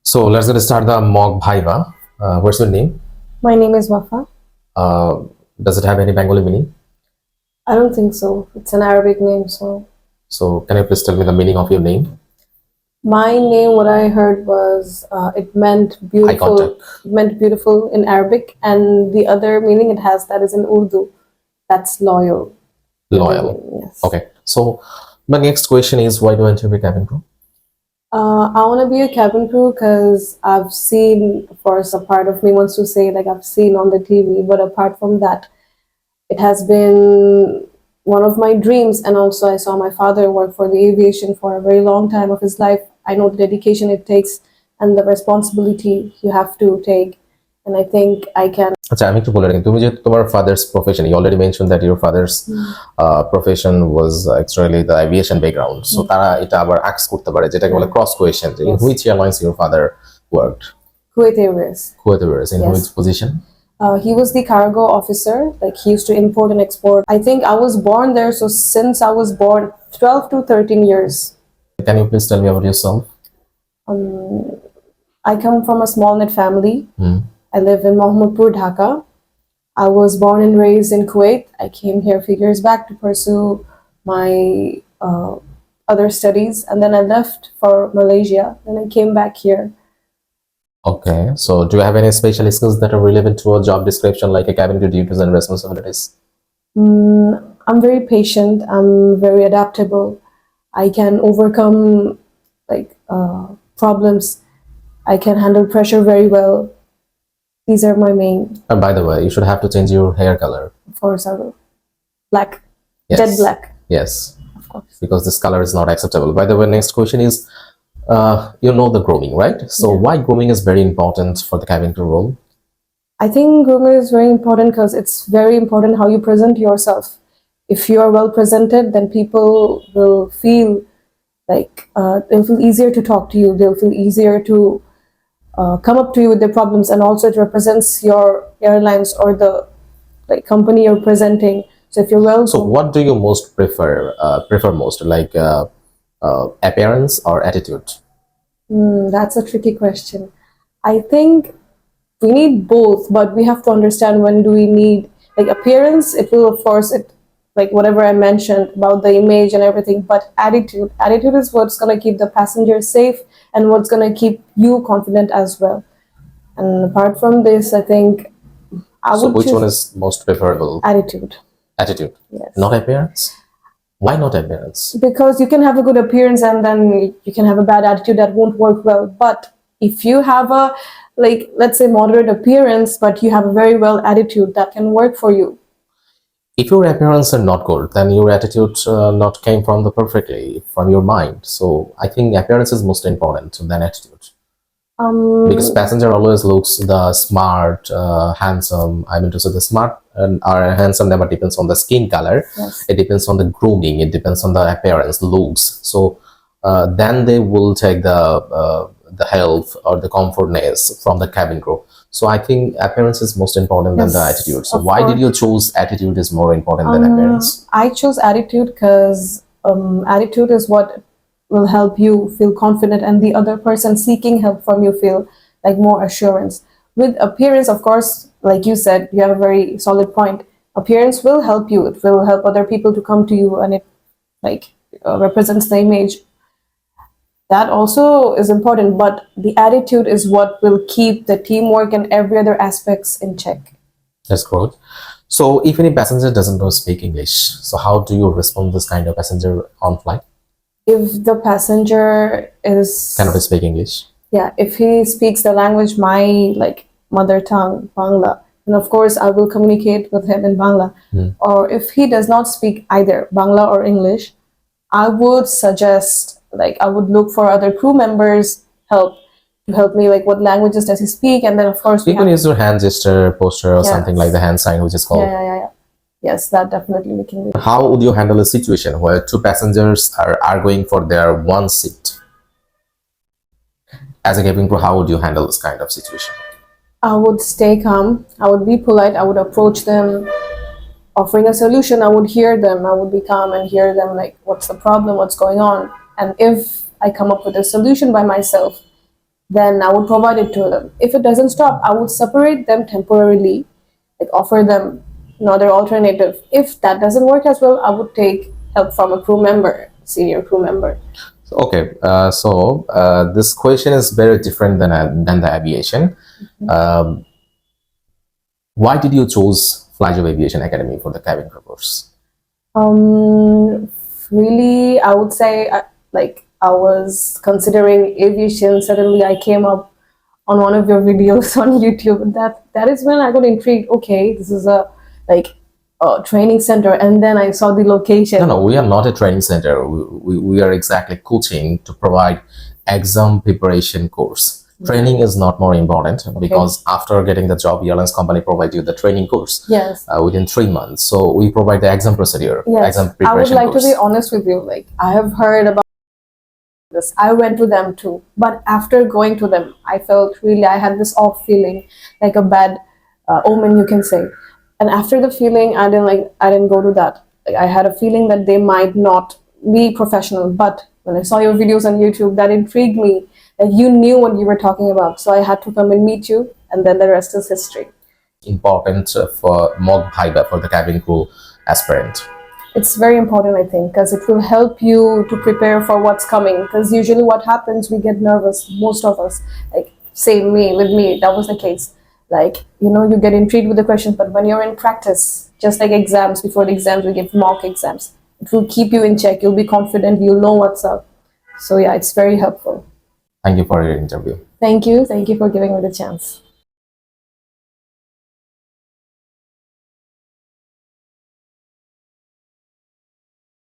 So let's get start the mock Viva. What's your name? My name is Wafa. Does it have any Bengali meaning? I don't think so. It's an Arabic name, so. So can you please tell me the meaning of your name? My name, what I heard was it meant Eye beautiful. contact. It meant beautiful in Arabic, and the other meaning it has that is in Urdu. That's loyal. Loyal. Yes. Okay. So my next question is, why do you want to be cabin crew? I want to be a cabin crew because I've seen, of course, a part of me wants to say like I've seen on the TV, but apart from that, it has been one of my dreams. And also, I saw my father work for the aviation for a very long time of his life. I know the dedication it takes and the responsibility you have to take. And I think I can. আচ্ছা আমি একটু বলে রাখি তুমি যে তোমার father's profession you already mention that your father's profession was actually the aviation background so তারা এটা আবার আক্স করতে পারে যেটাকে বলে cross question in which airlines your father worked Kuwait Airways. Kuwait Airways in which position? He was the cargo officer. Like he used to import and export. I think I was born there, so since I was born, 12 to 13 years. Can you please tell me about yourself? I come from a small knit family. I live in Mohammadpur, Dhaka. I was born and raised in Kuwait. I came here a few years back to pursue my other studies, and then I left for Malaysia. Then I came back here. Okay, so do you have any special skills that are relevant to a job description, like a cabin crew duties and responsibilities? I'm very patient. I'm very adaptable. I can overcome like problems. I can handle pressure very well. These are my main. And by the way, you should have to change your hair color. Of course, I will. Black. Yes. Jet black. Yes, Of course. because this color is not acceptable. By the way, next question is, you know the grooming, right? So Yeah. why grooming is very important for the cabin crew role? I think grooming is very important because it's very important how you present yourself. If you are well presented, then people will feel like they'll feel easier to talk to you. They'll feel easier to come up to you with their problems, and also it represents your airlines or the like company you're presenting. So if you're well, So what do you most prefer most, like appearance or attitude? That's a tricky question. I think we need both, but we have to understand when do we need like appearance. It will, of course, it like whatever I mentioned about the image and everything, but attitude is what's going to keep the passenger safe and what's going to keep you confident as well. And apart from this, I think I So would which choose one is most preferable? attitude. Attitude, Yes. not appearance. Why not appearance? Because you can have a good appearance and then you can have a bad attitude that won't work well. But if you have a like let's say moderate appearance but you have a very well attitude, that can work for you. If your appearance are not good, then your attitude not came from the perfectly from your mind. So I think appearance is most important than attitude, because passenger always looks the smart, handsome. I mean to say the smart and or handsome never depends on the skin color. Yes. It depends on the grooming. It depends on the appearance, looks. So then they will take the health or the comfortness from the cabin crew. So I think appearance is most important than the Yes, attitude. So of why did course. you choose attitude is more important than appearance? I chose attitude because attitude is what will help you feel confident and the other person seeking help from you feel like more assurance. With appearance, of course, like you said, you have a very solid point. Appearance will help you. It will help other people to come to you, and it like represents the image. That also is important, but the attitude is what will keep the teamwork and every other aspects in check. That's good. So if any passenger doesn't know speak English, so how do you respond this kind of passenger on flight? If the passenger is Cannot speak English. yeah, if he speaks the language my like mother tongue, Bangla, then of course I will communicate with him in Bangla. Or if he does not speak either Bangla or English, I would suggest like I would look for other crew members to help me, like what languages does he speak, and then of course we You can have use your hand gesture, posture, or Yes. something like the hand sign, which is called. yeah. Yes, that definitely we can do. How would you handle a situation where two passengers are arguing for their one seat? As a cabin crew, how would you handle this kind of situation? I would stay calm. I would be polite. I would approach them, offering a solution. I would hear them. I would be calm and hear them like, what's the problem? What's going on? And if I come up with a solution by myself, then I would provide it to them. If it doesn't stop, I would separate them temporarily, like offer them another alternative. If that doesn't work as well, I would take help from a crew member, senior crew member. Okay, this question is very different than the aviation. Why did you choose Flyjob Aviation Academy for the cabin crew course? Really, I would say like I was considering aviation. Suddenly, I came up on one of your videos on YouTube. That is when I got intrigued. Okay, this is a training center, and then I saw the location. No, we are not a training center. We are exactly coaching to provide exam preparation course. Training is not more important because after getting the job, airlines company provide you the training course. Yes. Within 3 months. So we provide the exam procedure, Yes. exam I would preparation like course. to be honest with you. Like I have heard about this. I went to them too, but after going to them, I felt really I had this off feeling, like a bad omen, you can say. And after the feeling, I didn't go to that. Like, I had a feeling that they might not be professional. But when I saw your videos on YouTube, that intrigued me. That you knew what you were talking about, so I had to come and meet you, and then the rest is history. Important for mock Viva for the cabin crew aspirant. It's very important, I think, because it will help you to prepare for what's coming. Because usually what happens, we get nervous, most of us, like say with me, that was the case. Like, you get intrigued with the questions, but when you're in practice, just like exams, before the exams, we give mock exams. It will keep you in check. You'll be confident. You'll know what's up. So yeah, it's very helpful. Thank you for your interview. Thank you. Thank you for giving me the chance.